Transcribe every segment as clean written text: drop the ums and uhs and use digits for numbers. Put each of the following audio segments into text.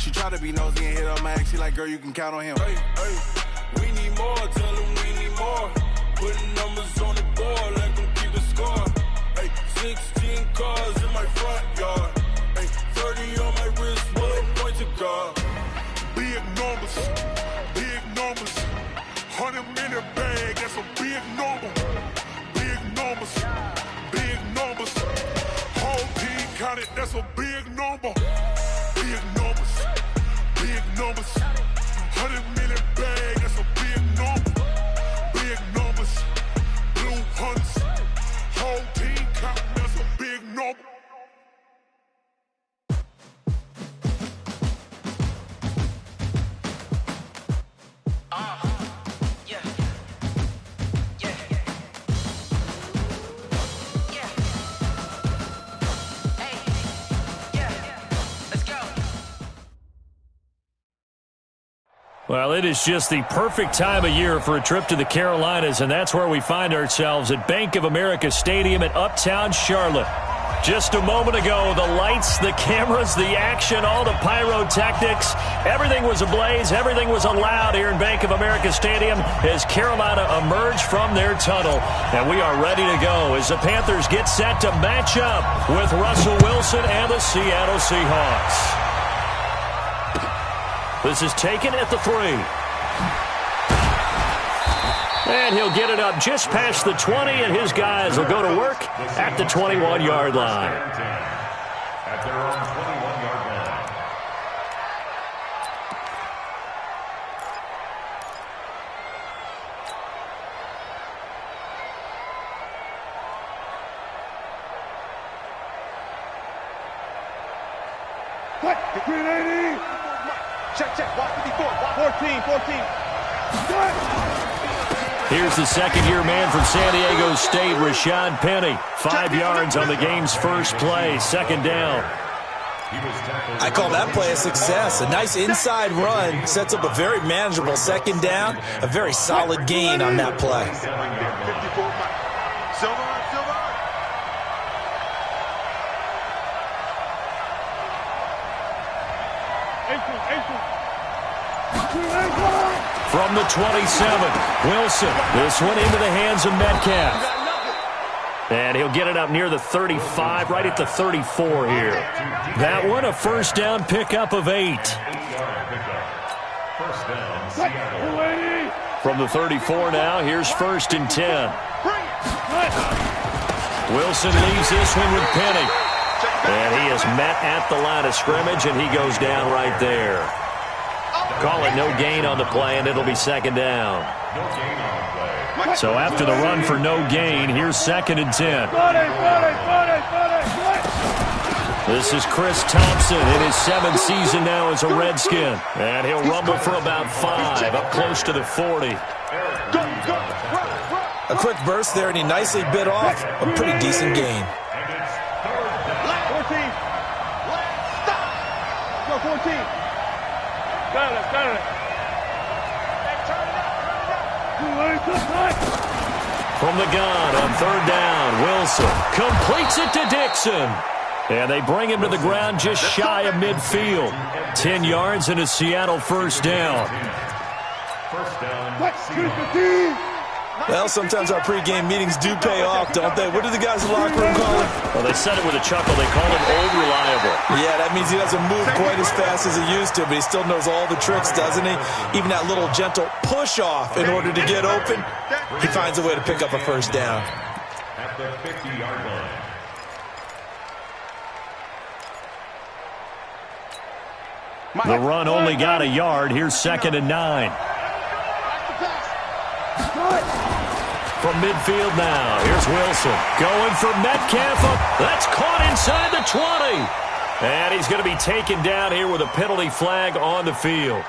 She try to be nosy and hit up my ex. She like, girl, you can count on him. Hey, hey, we need more. Tell them we need more. Putting numbers on the board, let them keep the score. Hey, 16 cars in my front yard. Hey, 30 on my wrist, bullet point to God. Big numbers, big numbers. 100-minute bag, that's a big number. Big numbers, big numbers. Whole team counted, that's a big number. Big numbers, big numbers. 100-minute bag, that's a big number. Big numbers, blue hunts. Whole team counting, that's a big number. Well, it is just the perfect time of year for a trip to the Carolinas, and that's where we find ourselves at Bank of America Stadium in Uptown Charlotte. Just a moment ago, the lights, the cameras, the action, all the pyrotechnics, everything was ablaze, everything was allowed here in Bank of America Stadium as Carolina emerged from their tunnel. And we are ready to go as the Panthers get set to match up with Russell Wilson and the Seattle Seahawks. This is taken at the 3. And he'll get it up just past the 20, and his guys will go to work at the 21-yard line. At their own 21-yard line. Cut, green 80. Check, watch 54, 14. Here's the second-year man from San Diego State, Rashad Penny. 5 yards on the game's first play, second down. I call that play a success. A nice inside run sets up a very manageable second down, a very solid gain on that play. 54, Silver. From the 27, Wilson. This one into the hands of Metcalf. And he'll get it up near the 35, right at the 34 here. That one, a first down pickup of 8. From the 34 now, here's 1st and 10. Wilson leaves this one with Penny. And he is met at the line of scrimmage, and he goes down right there. Call it no gain on the play, and it'll be second down. So after the run for no gain, here's 2nd and 10. This is Chris Thompson in his 7th season now as a Redskin. And he'll rumble for about 5, up close to the 40. A quick burst there, and he nicely bit off a pretty decent gain. 14. Got it. From the gun on 3rd down, Wilson completes it to Dixon. And they bring him to the ground just shy of midfield. 10 yards and a Seattle first down. Well, sometimes our pregame meetings do pay off, don't they? What do the guys in the locker room call him? Well, they said it with a chuckle. They call him old reliable. Yeah, that means he doesn't move quite as fast as he used to, but he still knows all the tricks, doesn't he? Even that little gentle push-off in order to get open, he finds a way to pick up a first down. At the 50-yard line. The run only got a yard. Here's 2nd and 9. From midfield now, here's Wilson. Going for Metcalf. That's caught inside the 20. And he's going to be taken down here with a penalty flag on the field.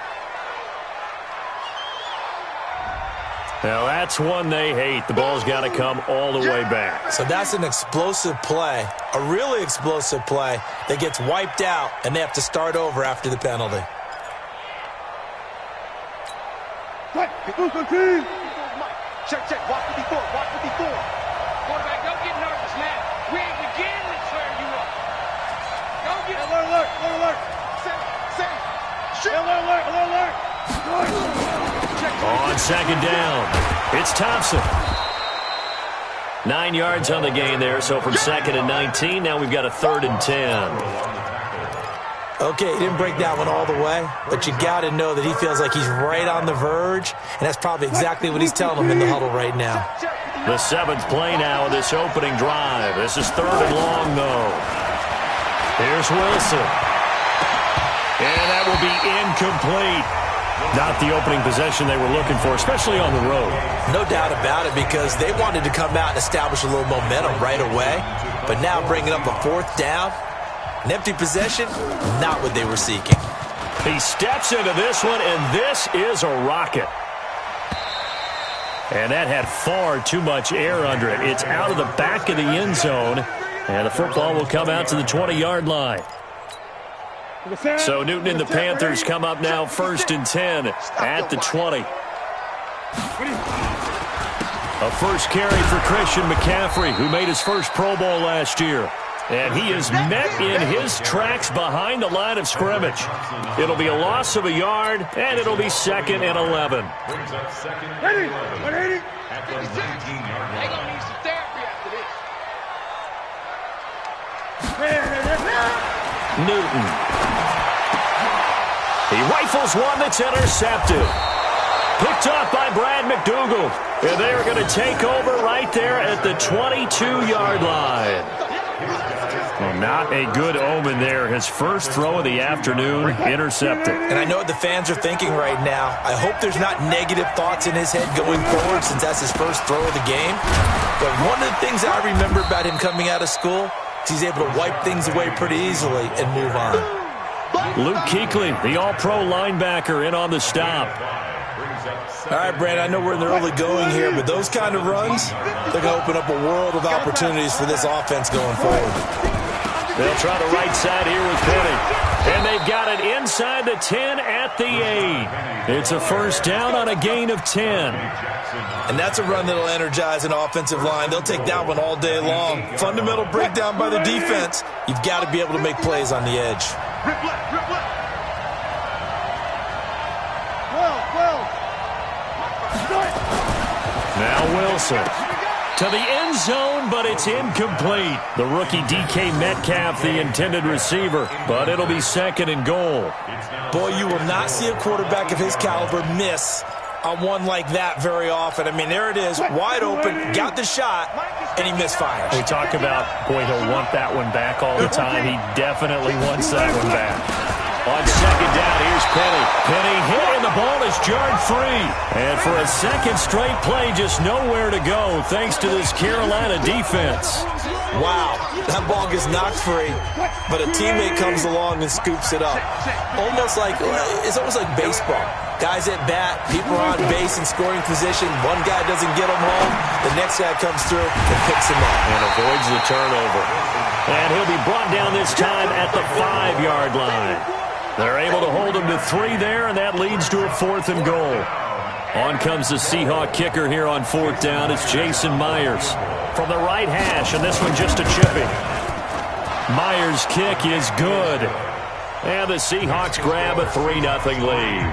Now, that's one they hate. The ball's got to come all the way back. So that's an explosive play, a really explosive play that gets wiped out, and they have to start over after the penalty. Check, watch 54. Quarterback, don't get nervous, man. We ain't beginning to tear you up. Don't get alert. Set. On second down, it's Thompson. 9 yards on the gain there, so from 2nd and 19, now we've got a 3rd and 10. Okay, he didn't break that one all the way, but you got to know that he feels like he's right on the verge, and that's probably exactly what he's telling him in the huddle right now. The 7th play now of this opening drive. This is 3rd and long, though. Here's Wilson. And that will be incomplete. Not the opening possession they were looking for, especially on the road. No doubt about it, because they wanted to come out and establish a little momentum right away. But now bringing up a 4th down, an empty possession, not what they were seeking. He steps into this one, and this is a rocket. And that had far too much air under it. It's out of the back of the end zone, and the football will come out to the 20-yard line. So Newton and the Panthers come up now 1st and 10 at the 20. A first carry for Christian McCaffrey, who made his first Pro Bowl last year. And he is met in his tracks behind the line of scrimmage. It'll be a loss of a yard, and it'll be 2nd and 11. Brings up 2nd and 11 at the 19-yard line. They're going to need some therapy after this. Newton. He rifles one that's intercepted. Picked off by Brad McDougal. And they are going to take over right there at the 22-yard line. Well, not a good omen there. His first throw of the afternoon, intercepted. And I know what the fans are thinking right now. I hope there's not negative thoughts in his head going forward, since that's his first throw of the game. But one of the things I remember about him coming out of school is he's able to wipe things away pretty easily and move on. Luke Kuechly, the all-pro linebacker, in on the stop. All right, Brandon, I know we're in the early going here, but those kind of runs, they're going to open up a world of opportunities for this offense going forward. They'll try the right side here with Penny. And they've got it inside the 10 at the 8. It's a first down on a gain of 10. And that's a run that'll energize an offensive line. They'll take that one all day long. Fundamental breakdown by the defense. You've got to be able to make plays on the edge. Now Wilson to the end zone, but it's incomplete. The rookie DK Metcalf, the intended receiver, but it'll be 2nd and goal. Boy, you will not see a quarterback of his caliber miss on one like that very often. I mean, there it is, wide open, got the shot, and he misfires. We talk about, boy, he'll want that one back all the time. He definitely wants that one back. On second down, here's Penny. Penny hit, and the ball is jarred free. And for a second straight play, just nowhere to go, thanks to this Carolina defense. Wow, that ball gets knocked free, but a teammate comes along and scoops it up. It's almost like baseball. Guys at bat, people are on base in scoring position. One guy doesn't get him home. The next guy comes through and picks him up. And avoids the turnover. And he'll be brought down this time at the 5-yard line. They're able to hold him to 3 there, and that leads to a 4th and goal. On comes the Seahawk kicker here on 4th down. It's Jason Myers from the right hash, and this one just a chipping. Myers' kick is good. And the Seahawks grab a 3-0 lead.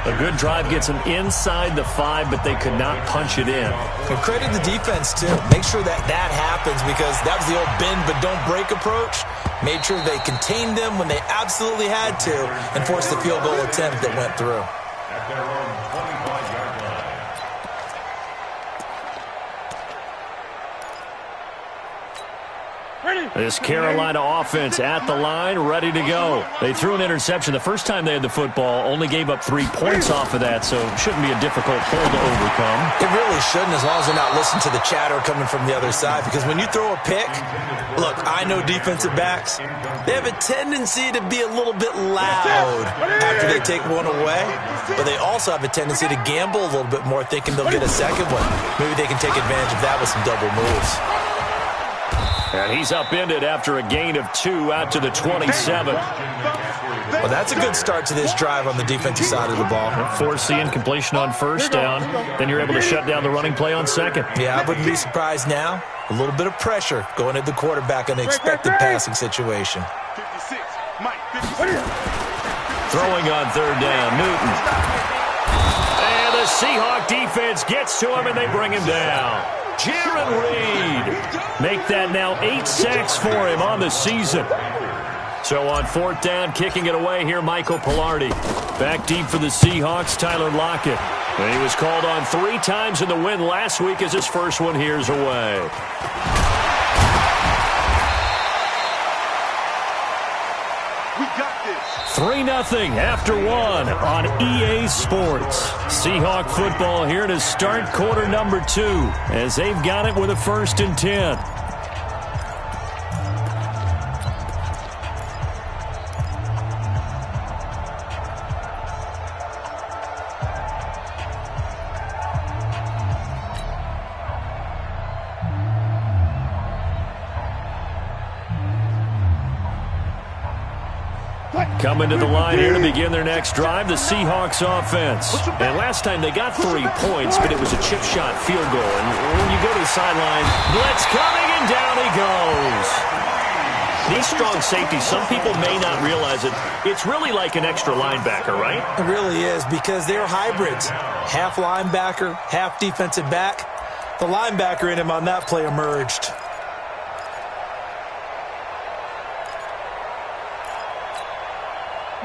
A good drive gets them inside the 5, but they could not punch it in. And credit the defense, too. Make sure that happens, because that was the old bend but don't break approach. Made sure they contained them when they absolutely had to and forced the field goal attempt that went through. At their own 25-yard line. This Carolina offense at the line, ready to go. They threw an interception the first time they had the football, only gave up 3 points off of that, so it shouldn't be a difficult hole to overcome. It really shouldn't, as long as they're not listening to the chatter coming from the other side, because when you throw a pick, look, I know defensive backs, they have a tendency to be a little bit loud after they take one away, but they also have a tendency to gamble a little bit more, thinking they'll get a second one. Maybe they can take advantage of that with some double moves. And he's upended after a gain of 2 out to the 27. Well, that's a good start to this drive on the defensive side of the ball. Force the incompletion on first down. Then you're able to shut down the running play on second. Yeah, I wouldn't be surprised now. A little bit of pressure going at the quarterback in an expected passing situation. 56, Mike, 56. Throwing on third down, Newton. And the Seahawk defense gets to him, and they bring him down. Jaron Reed. Make that now 8 sacks for him on the season. So on fourth down, kicking it away here, Michael Pilardi. Back deep for the Seahawks, Tyler Lockett. And he was called on 3 times in the win last week as his first one here's away. We got this. 3-0 after 1 on EA Sports. Seahawk football here to start quarter number 2 as they've got it with a 1st and 10. Coming to the line here to begin their next drive, the Seahawks offense. And last time they got 3 points, but it was a chip shot field goal. And when you go to the sideline, blitz coming, and down he goes. These strong safeties, some people may not realize it. It's really like an extra linebacker, right? It really is, because they're hybrids. Half linebacker, half defensive back. The linebacker in him on that play emerged.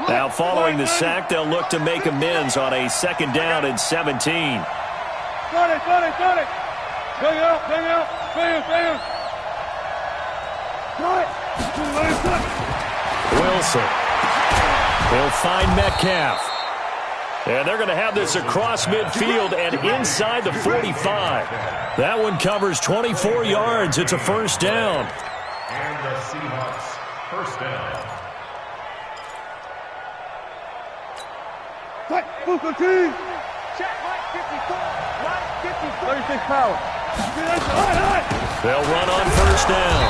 Now following the sack, they'll look to make amends on a 2nd down and 17. Got it. Bring out. Got it. Wilson. He'll find Metcalf. And they're going to have this across midfield and inside the 45. That one covers 24 yards. It's a 1st down. And the Seahawks, 1st down. Booker T. Check Mike 54. Mike 54. 36 power. They'll run on 1st down.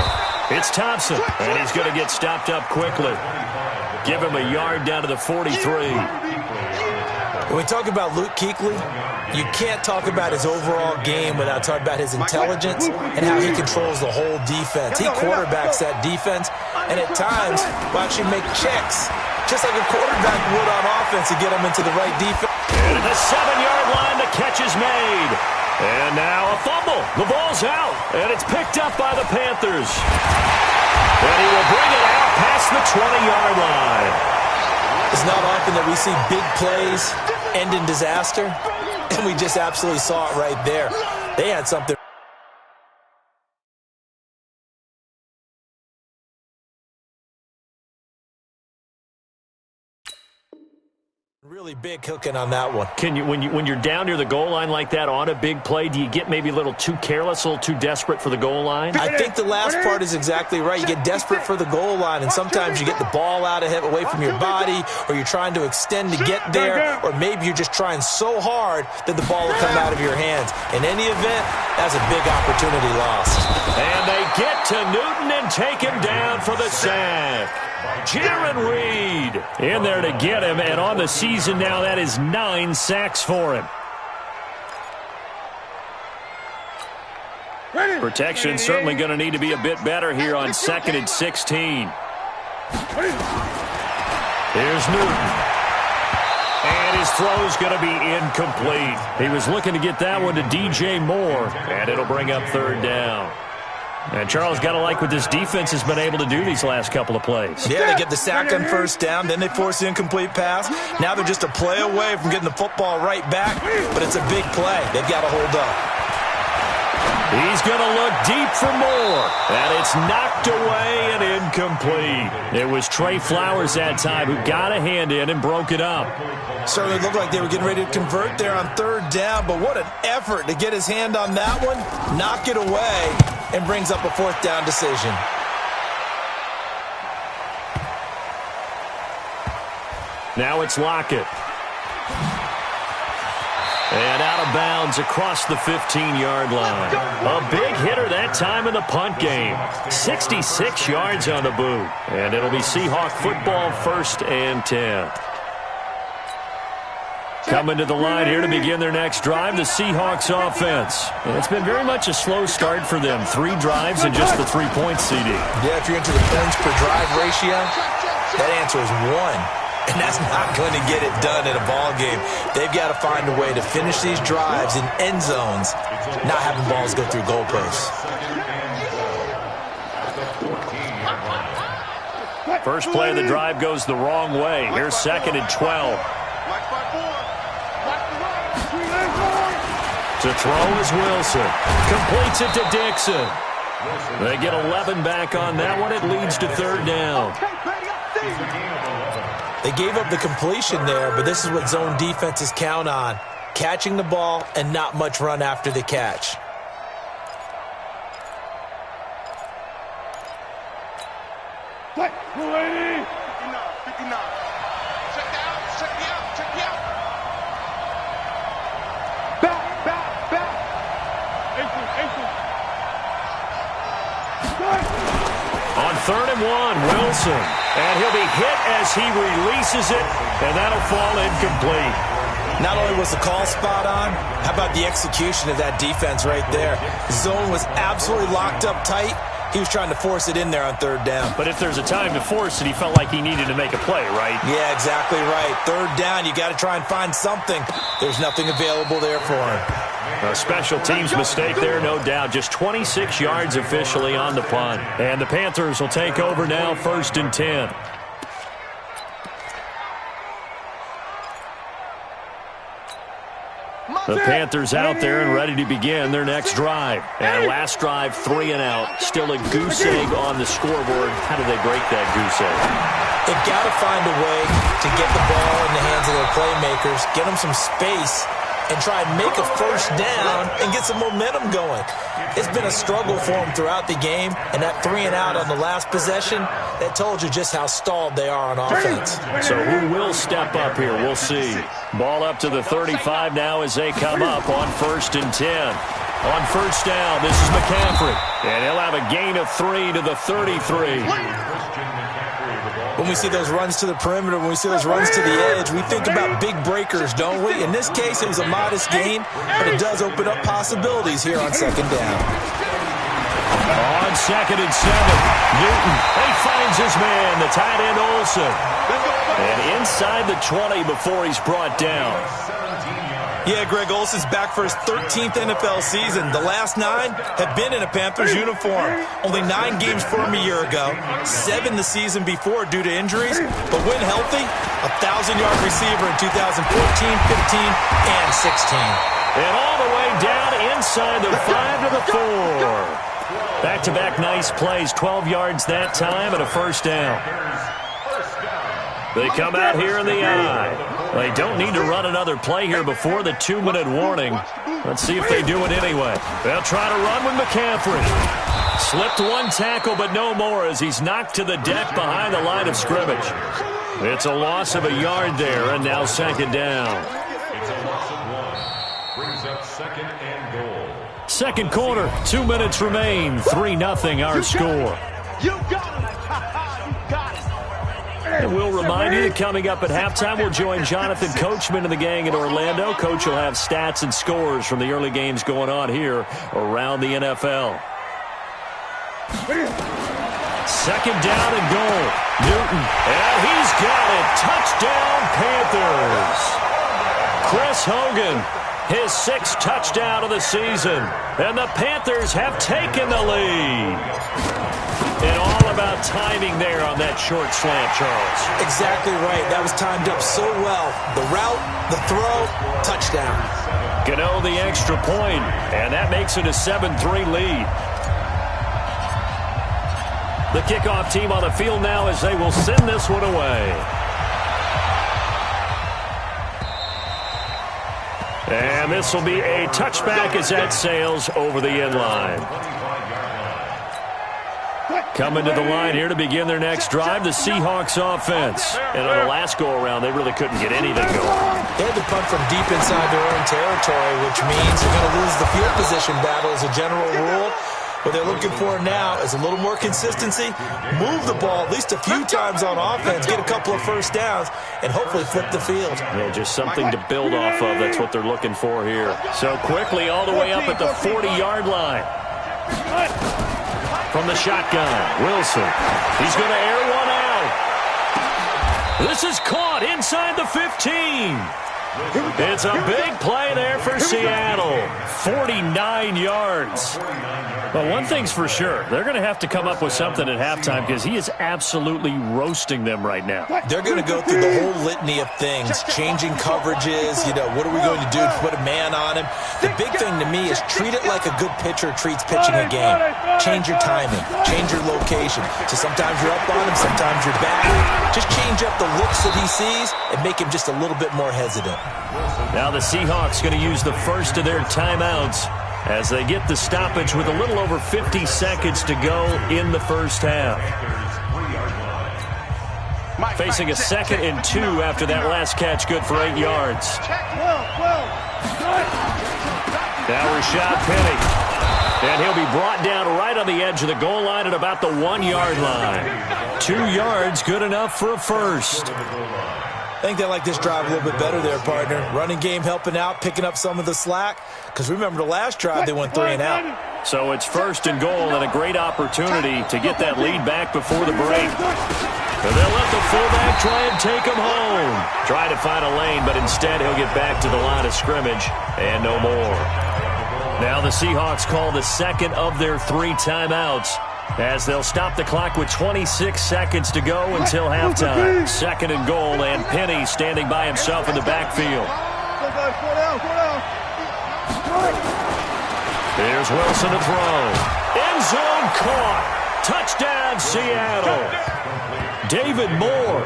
It's Thompson, and he's going to get stopped up quickly. Give him a yard down to the 43. When we talk about Luke Kuechly, you can't talk about his overall game without talking about his intelligence and how he controls the whole defense. He quarterbacks that defense, and at times will actually make checks, just like a quarterback would on offense, to get him into the right defense. And at the 7-yard line, the catch is made. And now a fumble. The ball's out, and it's picked up by the Panthers. And he will bring it out past the 20-yard line. It's not often that we see big plays end in disaster, and we just absolutely saw it right there. They had something. Really big cooking on that one. Can you, when you're down near the goal line like that on a big play, do you get maybe a little too careless, a little too desperate for the goal line? I think the last part is exactly right. You get desperate for the goal line, and sometimes you get the ball out of him, away from your body, or you're trying to extend to get there, or maybe you're just trying so hard that the ball will come out of your hands. In any event, that's a big opportunity lost. And they get to Newton and take him down for the sack. Jaron Reed in there to get him, and on the season now, that is 9 sacks for him. Protection certainly going to need to be a bit better here on 2nd and 16. Here's Newton. And his throw's going to be incomplete. He was looking to get that one to DJ Moore, and it'll bring up 3rd down. And Charles, got to like what this defense has been able to do these last couple of plays. Yeah, they get the sack on 1st down, then they force the incomplete pass. Now they're just a play away from getting the football right back, but it's a big play. They've got to hold up. He's going to look deep for more, and it's knocked away and incomplete. It was Trey Flowers that time who got a hand in and broke it up. Certainly looked like they were getting ready to convert there on 3rd down, but what an effort to get his hand on that one, knock it away, and brings up a 4th down decision. Now it's Lockett. And out of bounds across the 15-yard line. A big hitter that time in the punt game. 66 yards on the boot. And it'll be Seahawk football, 1st and 10. Coming to the line here to begin their next drive, the Seahawks offense. And it's been very much a slow start for them. 3 drives and just the 3-point CD. Yeah, if you're into the points per drive ratio, that answer is 1. and that's not going to get it done in a ball game. They've got to find a way to finish these drives in end zones, not having balls go through goalposts. First play of the drive goes the wrong way. Here's 2nd and 12. To throw is Wilson. Completes it to Dixon. They get 11 back on that one. It leads to 3rd down. They gave up the completion there, but this is what zone defenses count on. Catching the ball and not much run after the catch. Check me out. Back. 18. On 3rd and 1, Wilson. And he'll be hit as he releases it, and that'll fall incomplete. Not only was the call spot on, how about the execution of that defense right there? The zone was absolutely locked up tight. He was trying to force it in there on 3rd down. But if there's a time to force it, he felt like he needed to make a play, right? Yeah, exactly right. 3rd down, you got to try and find something. There's nothing available there for him. A special teams mistake there, no doubt. Just 26 yards officially on the punt. And the Panthers will take over now, 1st and 10. The Panthers out there and ready to begin their next drive. And last drive, 3 and out. Still a goose egg on the scoreboard. How do they break that goose egg? They've got to find a way to get the ball in the hands of their playmakers, get them some space, and try and make a 1st down and get some momentum going. It's been a struggle for them throughout the game, and that 3 and out on the last possession, that told you just how stalled they are on offense. So who will step up here? We'll see. Ball up to the 35 now as they come up on 1st and 10. On 1st down, this is McCaffrey, and he'll have a gain of 3 to the 33. When we see those runs to the perimeter, when we see those runs to the edge, we think about big breakers, don't we? In this case, it was a modest gain, but it does open up possibilities here on 2nd down. On 2nd and 7, Newton, he finds his man, the tight end Olsen. And inside the 20 before he's brought down. Yeah, Greg Olsen's back for his 13th NFL season. The last 9 have been in a Panthers uniform. Only 9 games for him a year ago, 7 the season before due to injuries. But when healthy, a 1,000-yard receiver in 2014, 15, and 16. And all the way down inside the 5 to the 4. Back-to-back nice plays, 12 yards that time and a 1st down. They come out here in the eye. They don't need to run another play here before the 2-minute warning. Let's see if they do it anyway. They'll try to run with McCaffrey. Slipped 1 tackle, but no more as he's knocked to the deck behind the line of scrimmage. It's a loss of a yard there, and now 2nd down. It's a loss of 1. Brings up 2nd and goal. 2nd quarter, 2 minutes remain. 3-0 our score. You got it. And we'll remind you that coming up at halftime, we'll join Jonathan Coachman and the gang in Orlando. Coach will have stats and scores from the early games going on here around the NFL. 2nd down and goal. Newton, and he's got it. Touchdown, Panthers. Chris Hogan, his 6th touchdown of the season. And the Panthers have taken the lead. And all about timing there on that short slant, Charles. Exactly right. That was timed up so well. The route, the throw, touchdown. Gano the extra point, and that makes it a 7-3 lead. The kickoff team on the field now as they will send this one away. And this will be a touchback as that sails over the end line. Coming to the line here to begin their next drive, the Seahawks offense. And on the last go-around, they really couldn't get anything going. They had to punt from deep inside their own territory, which means they're going to lose the field position battle as a general rule. What they're looking for now is a little more consistency, move the ball at least a few times on offense, get a couple of 1st downs, and hopefully flip the field. Yeah, just something to build off of. That's what they're looking for here. So quickly all the way up at the 40-yard line. From the shotgun, Wilson. He's going to air one out. This is caught inside the 15. It's a big play there for Seattle. 49 yards. But one thing's for sure, they're going to have to come up with something at halftime because he is absolutely roasting them right now. They're going to go through the whole litany of things, changing coverages, what are we going to do to put a man on him? The big thing to me is treat it like a good pitcher treats pitching a game. Change your timing, change your location. So sometimes you're up on him, sometimes you're back. Just change up the looks that he sees and make him just a little bit more hesitant. Now the Seahawks going to use the first of their timeouts as they get the stoppage with a little over 50 seconds to go in the first half. Facing a 2nd and 2 after that last catch, good for 8 yards. Now Rashad Penny. And he'll be brought down right on the edge of the goal line at about the 1-yard line. 2 yards, good enough for a first. I think they like this drive a little bit better there, partner. Running game helping out, picking up some of the slack. Because remember, the last drive, they went 3 and out. So it's 1st and goal and a great opportunity to get that lead back before the break. And they'll let the fullback try and take him home. Try to find a lane, but instead he'll get back to the line of scrimmage and no more. Now the Seahawks call the second of their 3 timeouts, as they'll stop the clock with 26 seconds to go until halftime. 2nd and goal, and Penny standing by himself in the backfield. Here's Wilson to throw. End zone caught. Touchdown, Seattle. David Moore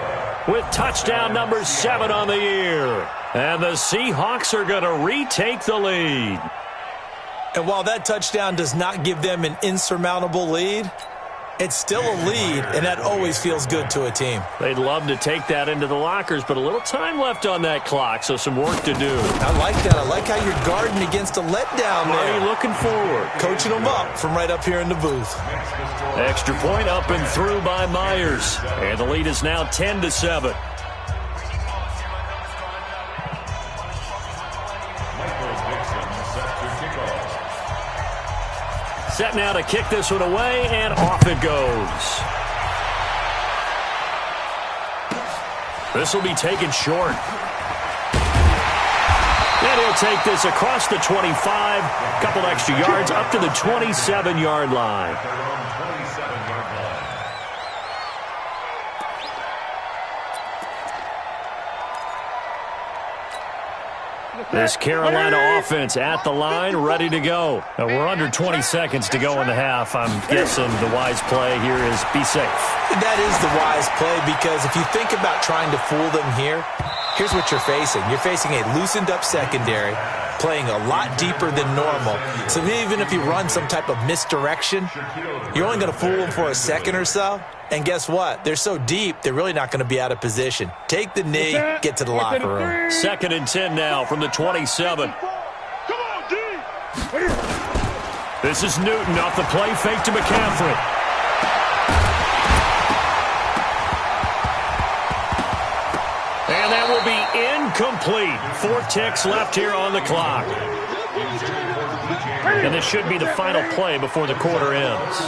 with touchdown number 7 on the year. And the Seahawks are going to retake the lead. And while that touchdown does not give them an insurmountable lead, it's still a lead, and that always feels good to a team. They'd love to take that into the lockers, but a little time left on that clock, so some work to do. I like that. I like how you're guarding against a letdown there. Marty looking forward. Coaching them up from right up here in the booth. Extra point up and through by Myers. And the lead is now 10-7. Set now to kick this one away, and off it goes. This will be taken short. And he'll take this across the 25, couple extra yards up to the 27-yard line. This Carolina offense at the line, ready to go. Now we're under 20 seconds to go in the half. I'm guessing the wise play here is be safe. That is the wise play, because if you think about trying to fool them here, here's what you're facing. You're facing a loosened-up secondary, playing a lot deeper than normal. So even if you run some type of misdirection, you're only going to fool them for a second or so. And guess what? They're so deep, they're really not going to be out of position. Take the knee, get to the locker room. 2nd and 10 now from the 27. This is Newton off the play fake to McCaffrey. And that will be incomplete. 4 ticks left here on the clock. And this should be the final play before the quarter ends.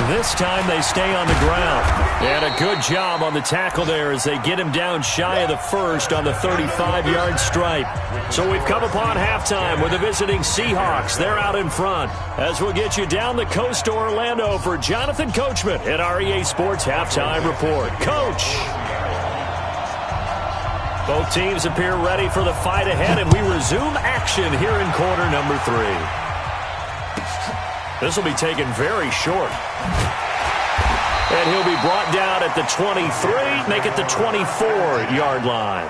This time they stay on the ground. And a good job on the tackle there as they get him down shy of the first on the 35-yard stripe. So we've come upon halftime with the visiting Seahawks. They're out in front. As we'll get you down the coast to Orlando for Jonathan Coachman at our EA Sports Halftime Report. Coach! Both teams appear ready for the fight ahead, and we resume action here in quarter number 3. This will be taken very short. And he'll be brought down at the 23, make it the 24-yard line.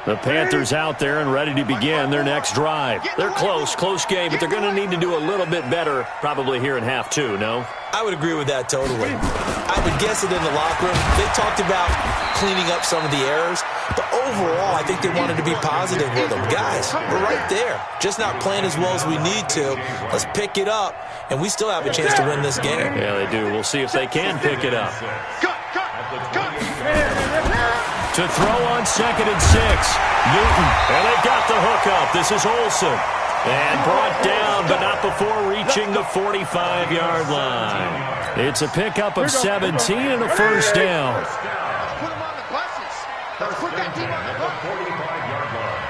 The Panthers out there and ready to begin their next drive. They're close game, but they're going to need to do a little bit better probably here in half 2, no? I would agree with that totally. I would guess it in the locker room. They talked about cleaning up some of the errors, but overall, I think they wanted to be positive with them. Guys, we're right there. Just not playing as well as we need to. Let's pick it up, and we still have a chance to win this game. Yeah, they do. We'll see if they can pick it up. To throw on 2nd and 6. Newton. And they've got the hook up. This is Olsen. And brought down, but not before reaching the 45-yard line. It's a pickup of 17 and a first down. Put them on the buses. Let's put that team on the bus. 45-yard line.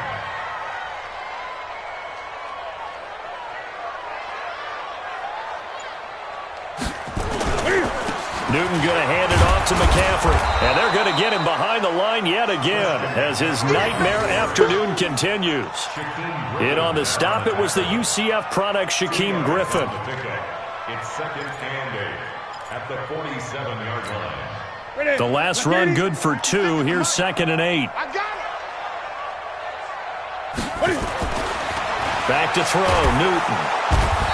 Newton going to hand it off to McCaffrey. And they're going to get him behind the line yet again as his nightmare afternoon continues. In on the stop, it was the UCF product, Shaquem Griffin. It's 2nd and 8 at the 47-yard line. The last run good for 2. Here's 2nd and 8. I got it. Back to throw, Newton.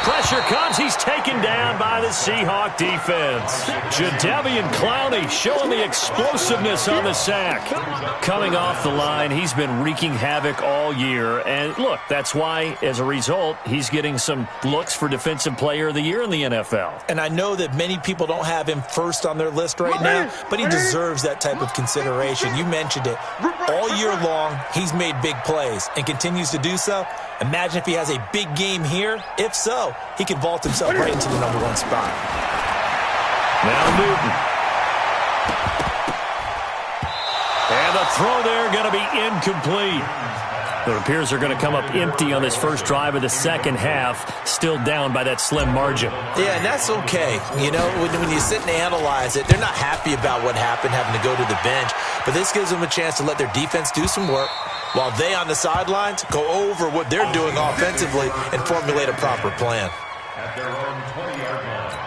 Pressure comes. He's taken down by the Seahawk defense. Jadeveon Clowney showing the explosiveness on the sack. Coming off the line, he's been wreaking havoc all year. And look, that's why, as a result, he's getting some looks for Defensive Player of the Year in the NFL. And I know that many people don't have him first on their list right now, but he deserves that type of consideration. You mentioned it. All year long, he's made big plays and continues to do so. Imagine if he has a big game here. If so, he could vault himself right into the #1 spot. Now Newton. And the throw there going to be incomplete. It appears they're going to come up empty on this first drive of the second half, still down by that slim margin. Yeah, and that's okay. You know, when you sit and analyze it, they're not happy about what happened, having to go to the bench. But this gives them a chance to let their defense do some work, while they on the sidelines go over what they're doing offensively and formulate a proper plan. At their own 20-yard line.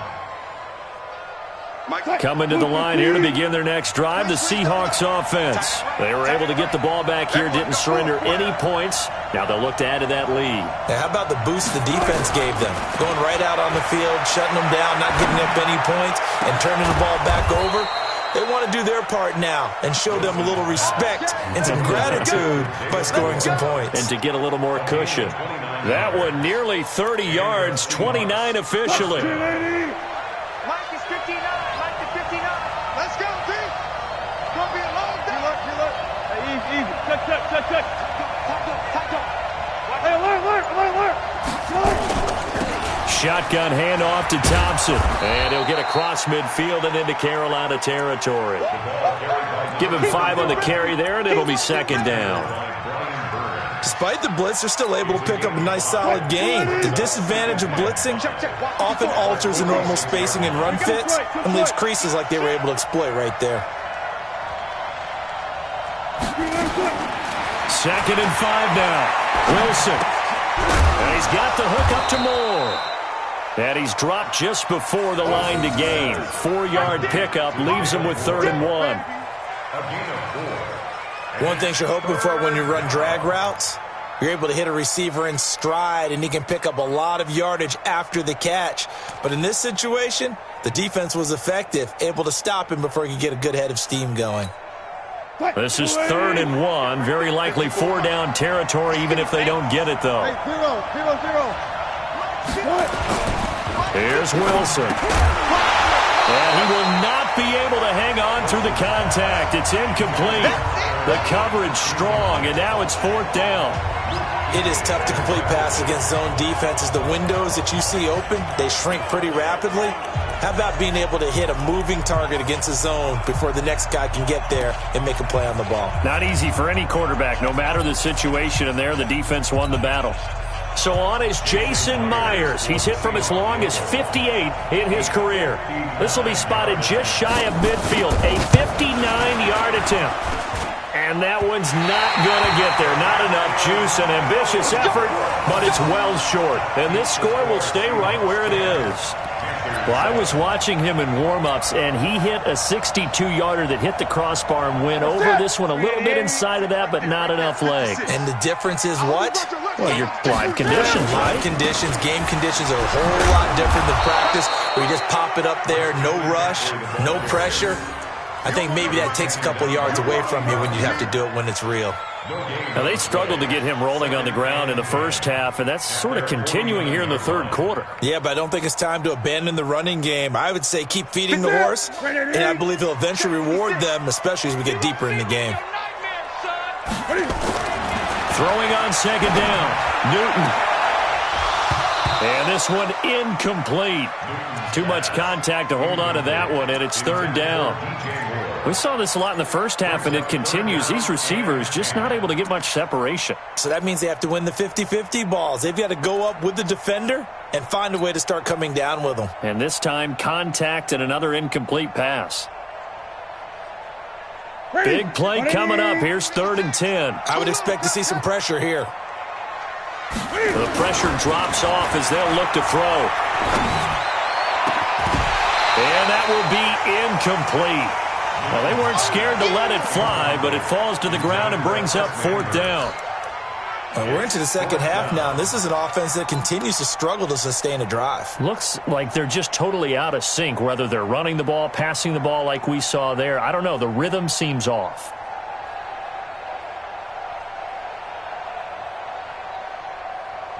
Coming to the line here to begin their next drive, the Seahawks offense. They were able to get the ball back here, didn't surrender any points. Now they'll look to add to that lead. Now, how about the boost the defense gave them? Going right out on the field, shutting them down, not giving up any points, and turning the ball back over. They want to do their part now and show them a little respect and some gratitude by scoring some points. And to get a little more cushion. That one nearly 30 yards, 29 officially. Mike is 59. Mike is 59. Let's go, D. It's going to be a long day. Look. Hey, easy. Touch. Hey, alert. Shotgun handoff to Thompson. And he'll get across midfield and into Carolina territory. Give him 5 on the carry there, and it'll be second down. Despite the blitz, they're still able to pick up a nice, solid gain. The disadvantage of blitzing often alters the normal spacing and run fits and leaves creases like they were able to exploit right there. 2nd and 5 now. Wilson. And he's got the hook up to Moore. And he's dropped just before the line to gain. 4-yard pickup leaves him with 3rd and 1. One thing you're hoping for when you run drag routes, you're able to hit a receiver in stride, and he can pick up a lot of yardage after the catch. But in this situation, the defense was effective, able to stop him before he could get a good head of steam going. This is 3rd and 1. Very likely 4-down territory, even if they don't get it, though. Here's Wilson. And he will not be able to hang on through the contact. It's incomplete. The coverage strong, and now it's 4th down. It is tough to complete passes against zone defenses. The windows that you see open, they shrink pretty rapidly. How about being able to hit a moving target against a zone before the next guy can get there and make a play on the ball? Not easy for any quarterback, no matter the situation, and there the defense won the battle. So on is Jason Myers. He's hit from as long as 58 in his career. This will be spotted just shy of midfield, a 59-yard attempt. And that one's not going to get there. Not enough juice, an ambitious effort, but it's well short. And this score will stay right where it is. Well, I was watching him in warm-ups, and he hit a 62-yarder that hit the crossbar and went over. This one a little bit inside of that, but not enough leg. And the difference is what? Well, your live conditions, right? Live conditions, game conditions are a whole lot different than practice, where you just pop it up there, no rush, no pressure. I think maybe that takes a couple yards away from you when you have to do it when it's real. Now, they struggled to get him rolling on the ground in the first half, and that's sort of continuing here in the third quarter. Yeah, but I don't think it's time to abandon the running game. I would say keep feeding the horse, and I believe he'll eventually reward them, especially as we get deeper in the game. Throwing on second down. Newton. And this one incomplete. Too much contact to hold on to that one, and it's third down. We saw this a lot in the first half, and it continues. These receivers just not able to get much separation. So that means they have to win the 50-50 balls. They've got to go up with the defender and find a way to start coming down with them. And this time, contact and another incomplete pass. Big play coming up. Here's 3rd and 10. I would expect to see some pressure here. The pressure drops off as they'll look to throw. And that will be incomplete. Well, they weren't scared to let it fly, but it falls to the ground and brings up 4th down. We're into the second half now, and this is an offense that continues to struggle to sustain a drive. Looks like they're just totally out of sync, whether they're running the ball, passing the ball like we saw there. I don't know. The rhythm seems off.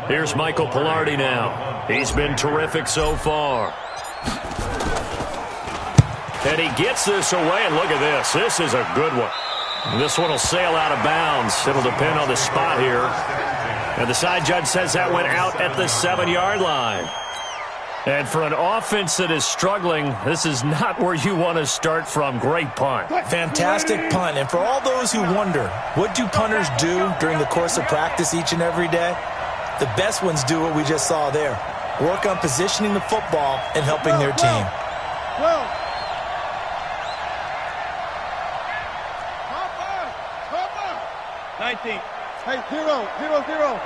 Here's Michael Pilardi now. He's been terrific so far. And he gets this away, and look at this. This is a good one. This one will sail out of bounds. It'll depend on the spot here. And the side judge says that went out at the 7-yard line. And for an offense that is struggling, this is not where you want to start from. Great punt. Fantastic punt. And for all those who wonder, what do punters do during the course of practice each and every day? The best ones do what we just saw there. Work on positioning the football and helping their team. 19. Hey, 0, 0, 0.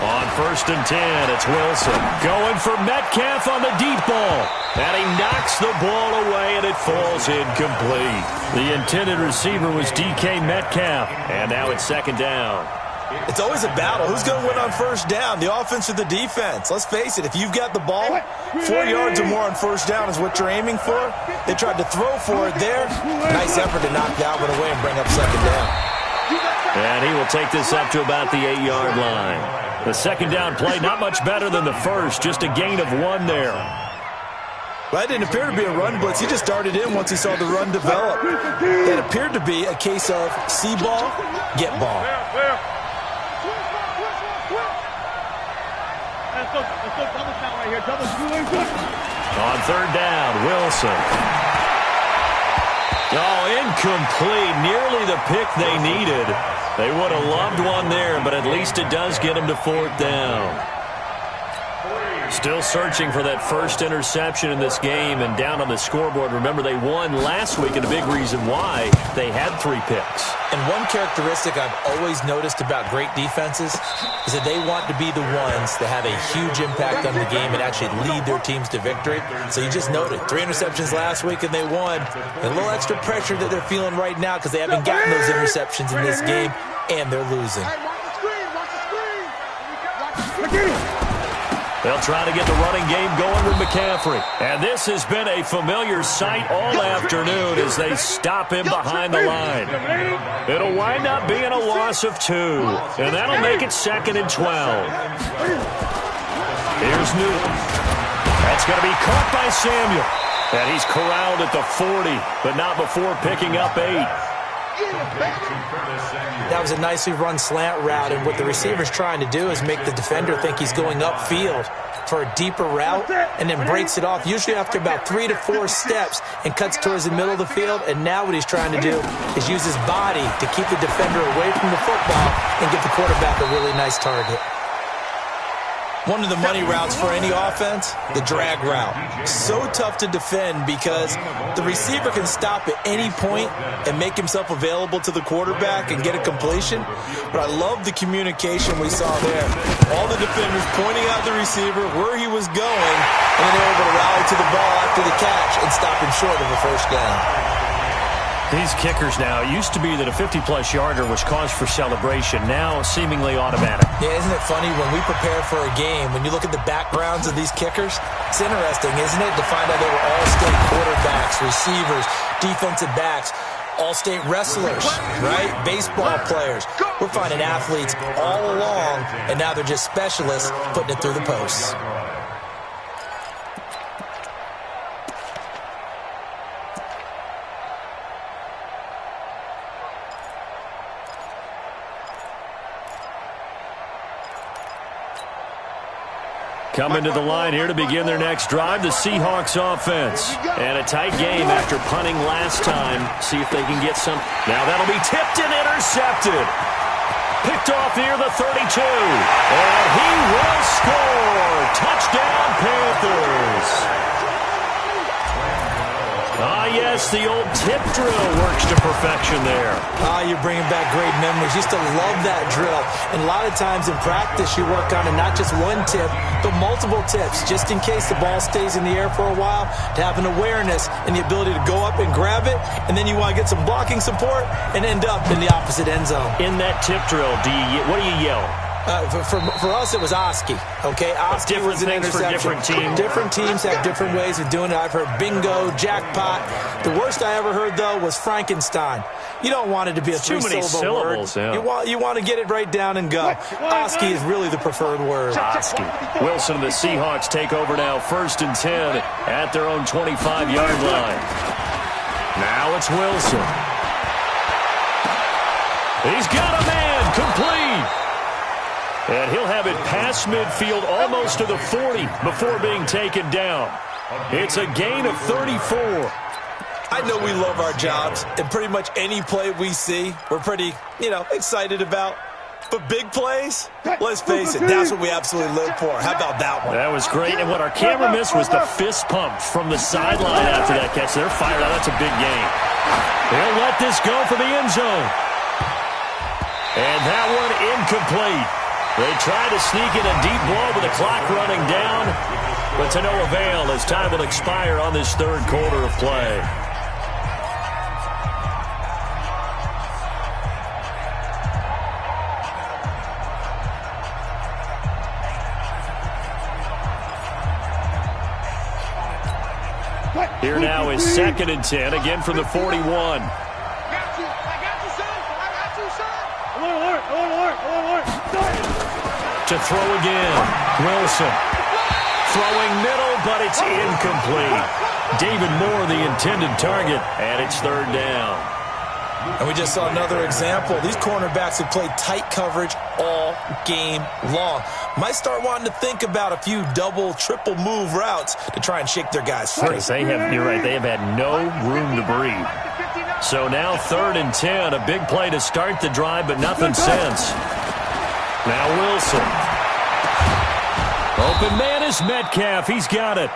On 1st and 10, it's Wilson. Going for Metcalf on the deep ball. And he knocks the ball away, and it falls incomplete. The intended receiver was DK Metcalf. And now it's 2nd down. It's always a battle. Who's going to win on 1st down, the offense or the defense? Let's face it, if you've got the ball, 4 yards or more on 1st down is what you're aiming for. They tried to throw for it there. Nice effort to knock that one away and bring up 2nd down. And he will take this up to about the 8-yard line. The 2nd down play, not much better than the first, just a gain of 1 there. Well, that didn't appear to be a run blitz. He just started in once he saw the run develop. It appeared to be a case of see ball, get ball. On 3rd down, Wilson. Oh, incomplete. Nearly the pick they needed. They would have loved one there, but at least it does get them to 4th down. Still searching for that first interception in this game and down on the scoreboard. Remember, they won last week, and a big reason why they had 3 picks. And one characteristic I've always noticed about great defenses is that they want to be the ones that have a huge impact on the game and actually lead their teams to victory. So you just noted 3 interceptions last week and they won. A little extra pressure that they're feeling right now because they haven't gotten those interceptions in this game and they're losing. They'll try to get the running game going with McCaffrey. And this has been a familiar sight all afternoon as they stop him behind the line. It'll wind up being a loss of 2. And that'll make it 2nd and 12. Here's Newton. That's going to be caught by Samuel. And he's corralled at the 40, but not before picking up 8. That was a nicely run slant route, and what the receiver's trying to do is make the defender think he's going upfield for a deeper route and then breaks it off, usually after about 3 to 4 steps, and cuts towards the middle of the field. And now what he's trying to do is use his body to keep the defender away from the football and get the quarterback a really nice target. One of the money routes for any offense, the drag route. So tough to defend because the receiver can stop at any point and make himself available to the quarterback and get a completion. But I love the communication we saw there. All the defenders pointing out the receiver, where he was going, and then they were able to rally to the ball after the catch and stop him short of a 1st down. These kickers now, it used to be that a 50-plus yarder was cause for celebration. Now, seemingly automatic. Yeah, isn't it funny when we prepare for a game, when you look at the backgrounds of these kickers, it's interesting, isn't it, to find out they were all-state quarterbacks, receivers, defensive backs, all-state wrestlers, right? Baseball players. We're finding athletes all along, and now they're just specialists putting it through the posts. Coming to the line here to begin their next drive, the Seahawks offense. And a tight game after punting last time. See if they can get some. Now that'll be tipped and intercepted. Picked off near the 32. And he will score. Touchdown, Panthers. Ah, yes, the old tip drill works to perfection there. Ah, you're bringing back great memories. Used to love that drill. And a lot of times in practice, you work on it, not just one tip, but multiple tips, just in case the ball stays in the air for a while, to have an awareness and the ability to go up and grab it, and then you want to get some blocking support and end up in the opposite end zone. In that tip drill, what do you yell? For us, it was Oski. Okay, Oski was an interception. For different teams. Different teams have different ways of doing it. I've heard bingo, jackpot. The worst I ever heard, though, was Frankenstein. You don't want it to be a three-syllable word. Yeah. You want to get it right down and go. Oski is really the preferred word. Oski. Wilson and the Seahawks take over now, 1st and 10 at their own 25-yard line. Now it's Wilson. He's got a man, complete. And he'll have it past midfield almost to the 40 before being taken down. It's a gain of 34. I know we love our jobs, and pretty much any play we see, we're pretty, excited about. But big plays, let's face it, that's what we absolutely live for. How about that one? That was great. And what our camera missed was the fist pump from the sideline after that catch. They're fired out. That's a big gain. They'll let this go for the end zone. And that one incomplete. They try to sneak in a deep blow with the clock running down, but to no avail as time will expire on this 3rd quarter of play. Here now is 2nd and 10, again from the 41. To throw again. Wilson. Throwing middle, but it's incomplete. David Moore, the intended target, and it's 3rd down. And we just saw another example. These cornerbacks have played tight coverage all game long. Might start wanting to think about a few double, triple move routes to try and shake their guys free. You're right, they have had no room to breathe. So now 3rd and 10, a big play to start the drive, but nothing since. Now Wilson. Open man is Metcalf. He's got it.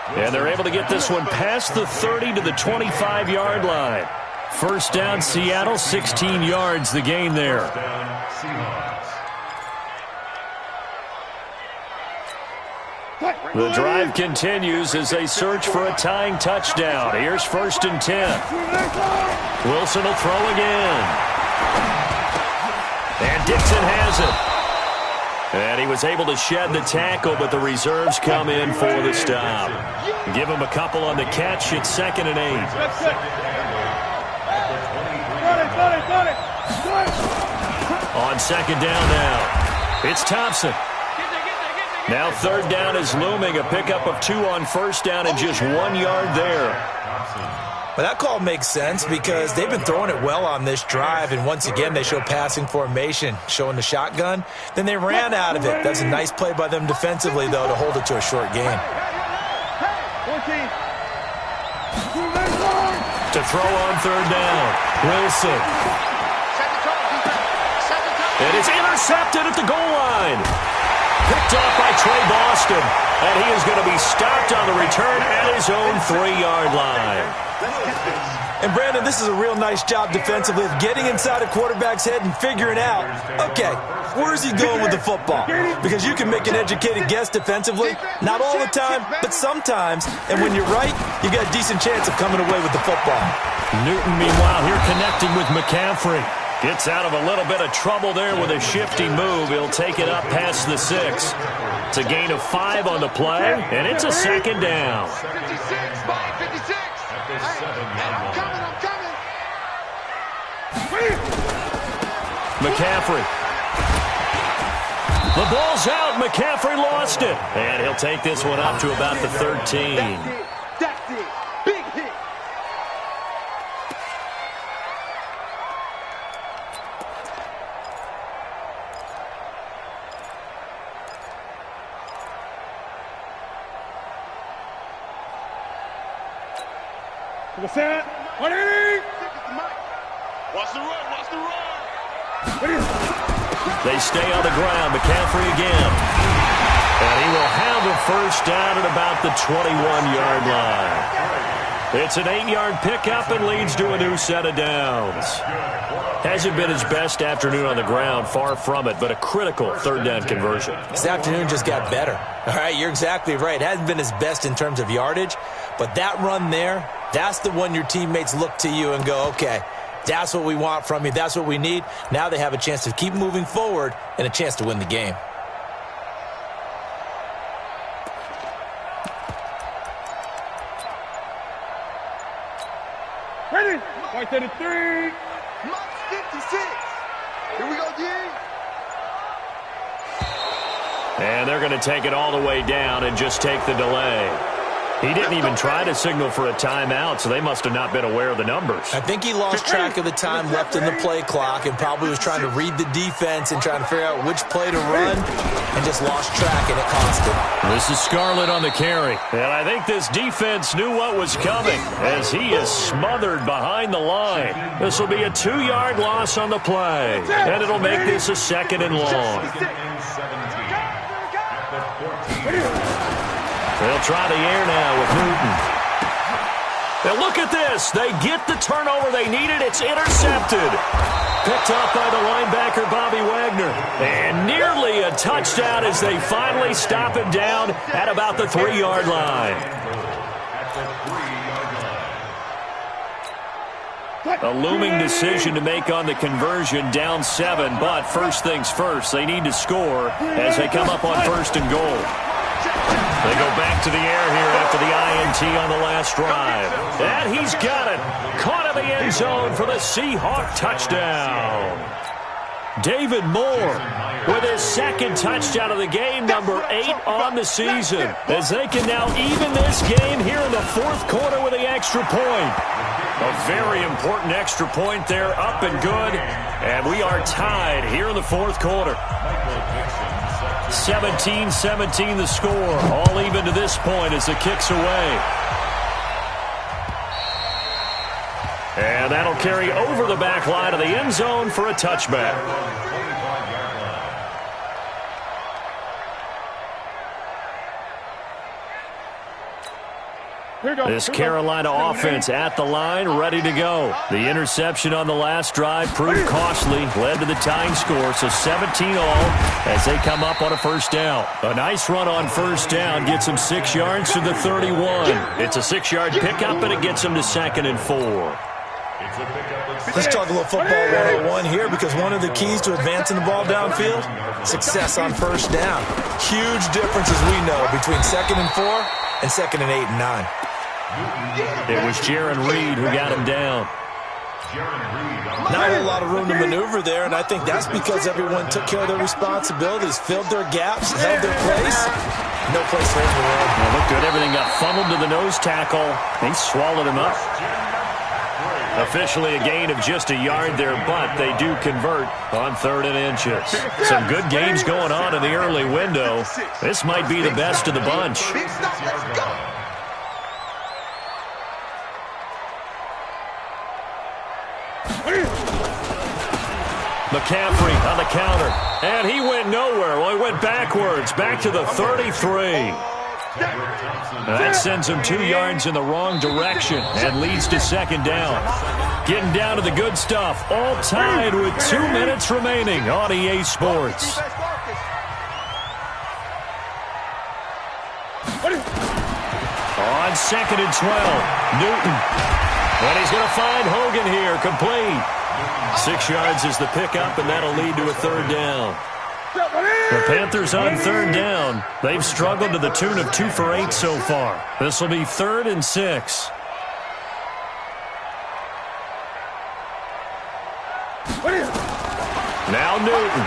And they're able to get this one past the 30 to the 25-yard line. 1st down, Seattle, 16 yards the gain there. The drive continues as they search for a tying touchdown. Here's 1st and 10. Wilson will throw again. And Dixon has it. And he was able to shed the tackle, but the reserves come in for the stop. Give him a couple on the catch. It's 2nd and 8. On 2nd down now. It's Thompson. Now 3rd down is looming. A pickup of 2 on 1st down and just 1 yard there. But that call makes sense because they've been throwing it well on this drive, and once again they show passing formation, showing the shotgun. Then they ran out of it. That's a nice play by them defensively, though, to hold it to a short gain. To throw on 3rd down, Wilson. It is intercepted at the goal line. Picked off by Trey Boston, and he is going to be stopped on the return at his own 3-yard line. And, Brandon, this is a real nice job defensively of getting inside a quarterback's head and figuring out, okay, where's he going with the football? Because you can make an educated guess defensively, not all the time, but sometimes. And when you're right, you got a decent chance of coming away with the football. Newton, meanwhile, here connecting with McCaffrey. Gets out of a little bit of trouble there with a shifty move. He'll take it up past the 6. It's a gain of 5 on the play, and it's a 2nd down. 56, 556. I'm coming. McCaffrey. The ball's out. McCaffrey lost it. And he'll take this one up to about the 13. That's it. Big hit. Watch the run, watch the run. They stay on the ground. McCaffrey again. And he will have the first down at about the 21-yard line. It's an 8-yard pickup and leads to a new set of downs. Hasn't been his best afternoon on the ground, far from it, but a critical third down conversion. This afternoon just got better. All right, you're exactly right. It hasn't been his best in terms of yardage, but that run there, that's the one your teammates look to you and go, okay, that's what we want from you. That's what we need. Now they have a chance to keep moving forward and a chance to win the game. Ready? Right to the 3. Max 56. Here we go, D. And they're going to take it all the way down and just take the delay. He didn't even try to signal for a timeout, so they must have not been aware of the numbers. I think he lost track of the time left in the play clock and probably was trying to read the defense and trying to figure out which play to run and just lost track, and it cost him. This is Scarlett on the carry. And I think this defense knew what was coming as he is smothered behind the line. This will be a 2-yard loss on the play, and it'll make this a 2nd and long. They'll try the air now with Newton. Now look at this. They get the turnover they needed. It's intercepted. Picked up by the linebacker, Bobby Wagner. And nearly a touchdown as they finally stop him down at about the 3-yard line. A looming decision to make on the conversion, down 7. But first things first, they need to score as they come up on 1st and goal. They go back to the air here after the INT on the last drive. And he's got it. Caught in the end zone for the Seahawk touchdown. David Moore with his 2nd touchdown of the game, number 8 on the season, as they can now even this game here in the 4th quarter with the extra point. A very important extra point there, up and good. And we are tied here in the 4th quarter. 17-17 the score, all even to this point as the kick's away. And that'll carry over the back line of the end zone for a touchback. This Carolina offense at the line, ready to go. The interception on the last drive proved costly, led to the tying score, so 17 all as they come up on a 1st down. A nice run on 1st down gets them 6 yards to the 31. It's a 6-yard pickup, and it gets them to 2nd and 4. Let's talk a little football 101 here, because one of the keys to advancing the ball downfield, success on 1st down. Huge difference, as we know, between 2nd and 4 and 2nd and 8 and 9. It was Jaron Reed who got him down. Not a lot of room to maneuver there, and I think that's because everyone took care of their responsibilities, filled their gaps, held their place. No place for him to run. Well, looked good. Everything got funneled to the nose tackle. He swallowed him up. Officially a gain of just a yard there, but they do convert on 3rd and inches. Some good games going on in the early window. This might be the best of the bunch. McCaffrey on the counter, and he went nowhere. Well, he went backwards, back to the 33. That sends him 2 yards in the wrong direction and leads to 2nd down. Getting down to the good stuff, all tied with 2 minutes remaining on EA Sports. On 2nd and 12, Newton. And he's going to find Hogan here, complete. 6 yards is the pickup, and that'll lead to a 3rd down. The Panthers on 3rd down. They've struggled to the tune of 2 for 8 so far. This will be 3rd and 6. Now Newton.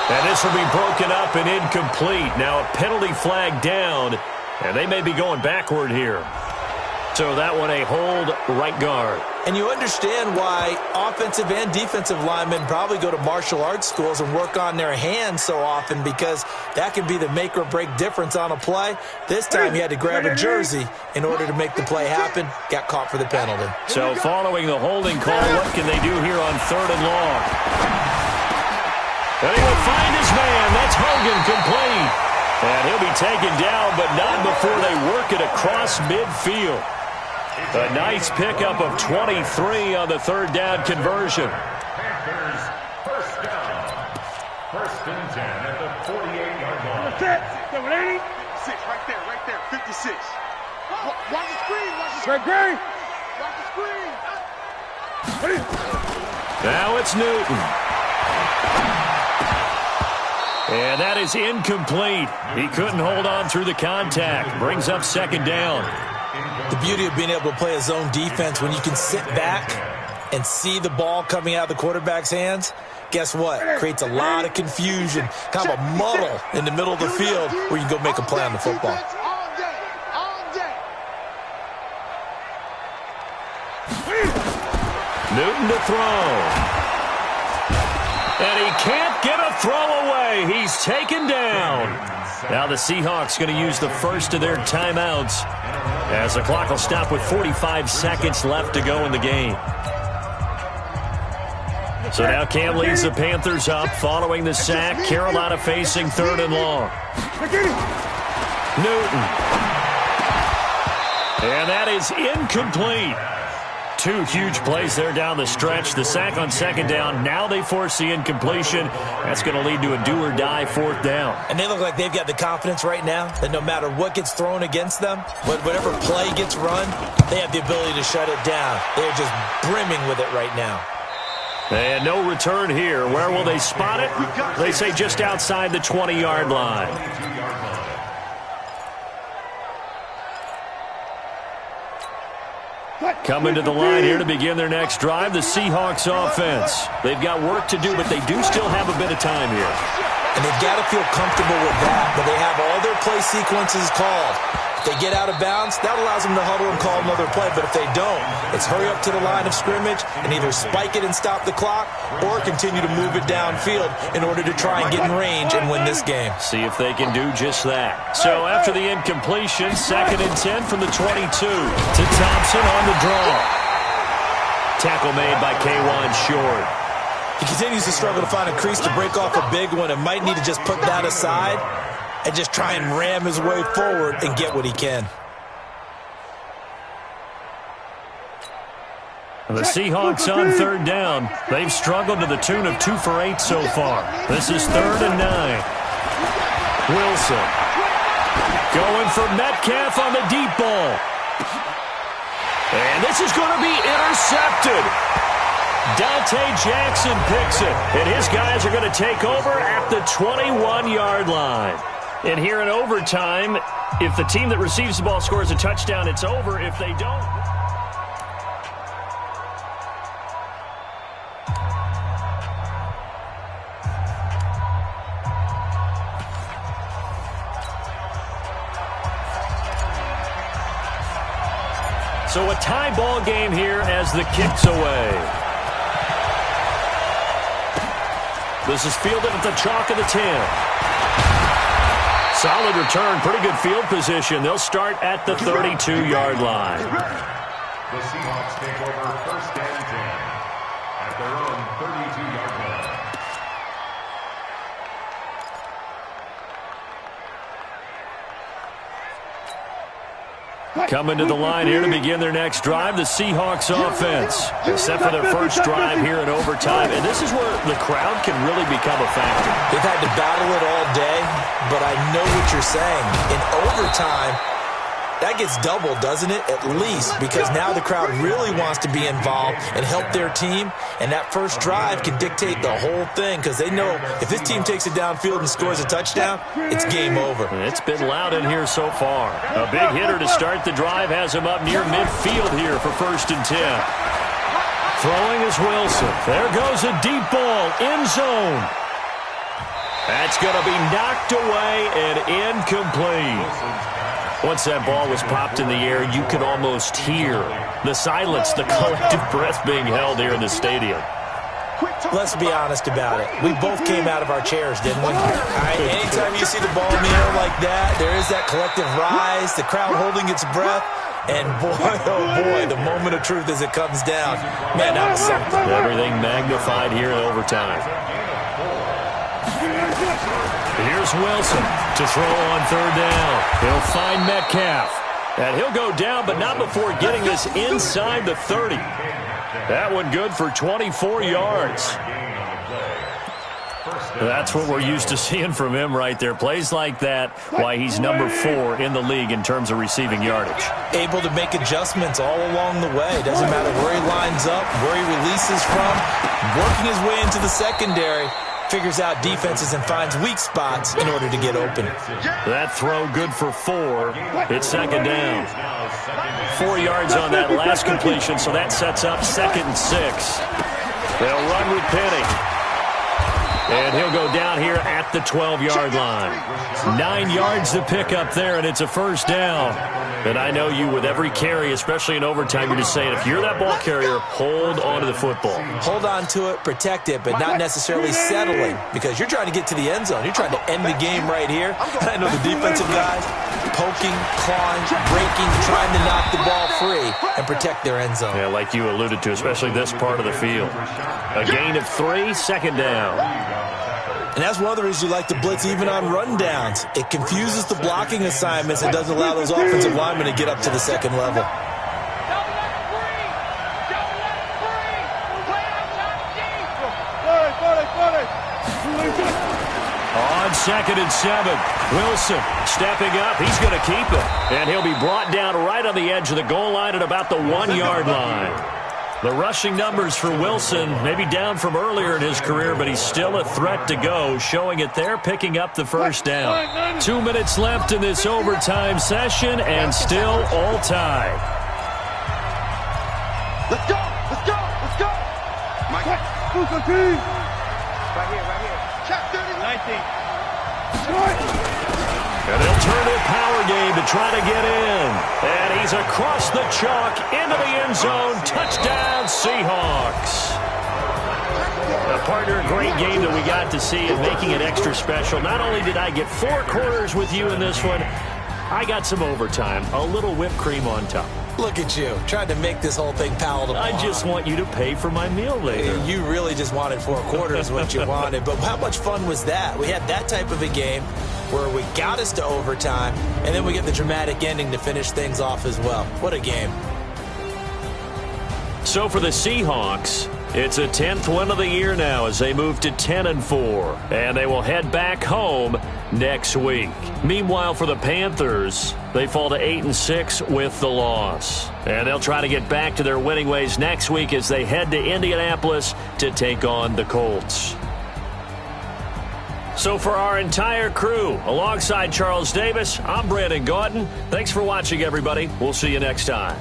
And this will be broken up and incomplete. Now a penalty flag down, and they may be going backward here. So that one a hold right guard. And you understand why offensive and defensive linemen probably go to martial arts schools and work on their hands so often, because that can be the make or break difference on a play. This time he had to grab a jersey in order to make the play happen. Got caught for the penalty. So following the holding call, what can they do here on 3rd and long? And he will find his man. That's Hogan, complete. And he'll be taken down, but not before they work it across midfield. A nice pickup of 23 on the 3rd down conversion. Panthers, first down. 1st and 10 at the 48-yard line. Right there, 56. Watch the screen, watch the screen. Now it's Newton. And that is incomplete. He couldn't hold on through the contact. Brings up 2nd down. The beauty of being able to play a zone defense, when you can sit back and see the ball coming out of the quarterback's hands, guess what? Creates a lot of confusion, kind of a muddle in the middle of the field where you can go make a play on the football. Newton to throw. And he can't get a throw away. He's taken down. Now the Seahawks going to use the first of their timeouts, as the clock will stop with 45 seconds left to go in the game. So now Cam leads the Panthers up following the sack. Carolina facing 3rd and long. Newton. And that is incomplete. 2 huge plays there down the stretch. The sack on 2nd down. Now they force the incompletion. That's going to lead to a do-or-die 4th down. And they look like they've got the confidence right now that no matter what gets thrown against them, whatever play gets run, they have the ability to shut it down. They're just brimming with it right now. And no return here. Where will they spot it? They say just outside the 20-yard line. Coming to the line here to begin their next drive, the Seahawks offense. They've got work to do, but they do still have a bit of time here. And they've got to feel comfortable with that, but they have all their play sequences called. If they get out of bounds, that allows them to huddle and call another play. But if they don't, it's hurry up to the line of scrimmage and either spike it and stop the clock or continue to move it downfield in order to try and get in range and win this game. See if they can do just that. So after the incompletion, 2nd and 10 from the 22 to Thompson on the draw. Tackle made by K'Wan Short. He continues to struggle to find a crease to break off a big one and might need to just put that aside and just try and ram his way forward and get what he can. The Seahawks on 3rd down. They've struggled to the tune of 2 for 8 so far. This is 3rd and 9. Wilson going for Metcalf on the deep ball. And this is going to be intercepted. Dante Jackson picks it, and his guys are going to take over at the 21-yard line. And here in overtime, if the team that receives the ball scores a touchdown, it's over. If they don't... So a tie ball game here as the kick's away. This is fielded at the chalk of the 10. Solid return, pretty good field position. They'll start at the 32-yard line. The Seahawks take over 1st and 10 at their own 32-yard line. Coming to the line here to begin their next drive, the Seahawks offense. Except for their first drive here in overtime. And this is where the crowd can really become a factor. They've had to battle it all day, but I know what you're saying. In overtime, that gets doubled, doesn't it? At least, because now the crowd really wants to be involved and help their team. And that first drive can dictate the whole thing, because they know if this team takes it downfield and scores a touchdown, it's game over. It's been loud in here so far. A big hitter to start the drive has him up near midfield here for 1st and 10. Throwing is Wilson. There goes a deep ball, end zone. That's going to be knocked away and incomplete. Once that ball was popped in the air, you could almost hear the silence, the collective breath being held here in the stadium. Let's be honest about it. We both came out of our chairs, didn't we? Anytime you see the ball in the air like that, there is that collective rise, the crowd holding its breath, and boy, oh boy, the moment of truth as it comes down. Man, that was something. Everything magnified here in overtime. Here's Wilson to throw on third down. He'll find Metcalf. And he'll go down, but not before getting this inside the 30. That one good for 24 yards. That's what we're used to seeing from him right there. Plays like that, why he's number 4 in the league in terms of receiving yardage. Able to make adjustments all along the way. Doesn't matter where he lines up, where he releases from. Working his way into the secondary. Figures out defenses and finds weak spots in order to get open. That throw good for 4. It's second down. 4 yards on that last completion, so that sets up 2nd and 6. They'll run with Penny. And he'll go down here at the 12-yard line. 9 yards to pick up there, and it's a first down. And I know you, with every carry, especially in overtime, you're just saying, if you're that ball carrier, hold on to the football. Hold on to it, protect it, but not necessarily settling, because you're trying to get to the end zone. You're trying to end the game right here. And I know the defensive guys poking, clawing, breaking, trying to knock the ball free and protect their end zone. Yeah, like you alluded to, especially this part of the field. A gain of 3, second down. And that's one of the reasons you like to blitz even on rundowns. It confuses the blocking assignments and doesn't allow those offensive linemen to get up to the second level. On 2nd and 7, Wilson stepping up. He's going to keep it. And he'll be brought down right on the edge of the goal line at about the 1-yard line. The rushing numbers for Wilson maybe down from earlier in his career, but he's still a threat to go, showing it there, picking up the first down. 2 minutes left in this overtime session, and still all tied. Let's go! Let's go! Let's go! Mike. Right here. Check 19. And they'll turn it power game to try to get in. And he's across the chalk into the end zone. Touchdown, Seahawks. A partner, a great game that we got to see and making it extra special. Not only did I get 4 quarters with you in this one, I got some overtime. A little whipped cream on top. Look at you, trying to make this whole thing palatable. I just want you to pay for my meal later. You really just wanted 4 quarters what you wanted. But how much fun was that? We had that type of a game where we got us to overtime, and then we get the dramatic ending to finish things off as well. What a game. So for the Seahawks, it's a 10th win of the year now as they move to 10-4, and they will head back home next week. Meanwhile, for the Panthers, they fall to 8-6 with the loss. And they'll try to get back to their winning ways next week as they head to Indianapolis to take on the Colts. So for our entire crew, alongside Charles Davis, I'm Brandon Gautin. Thanks for watching, everybody. We'll see you next time.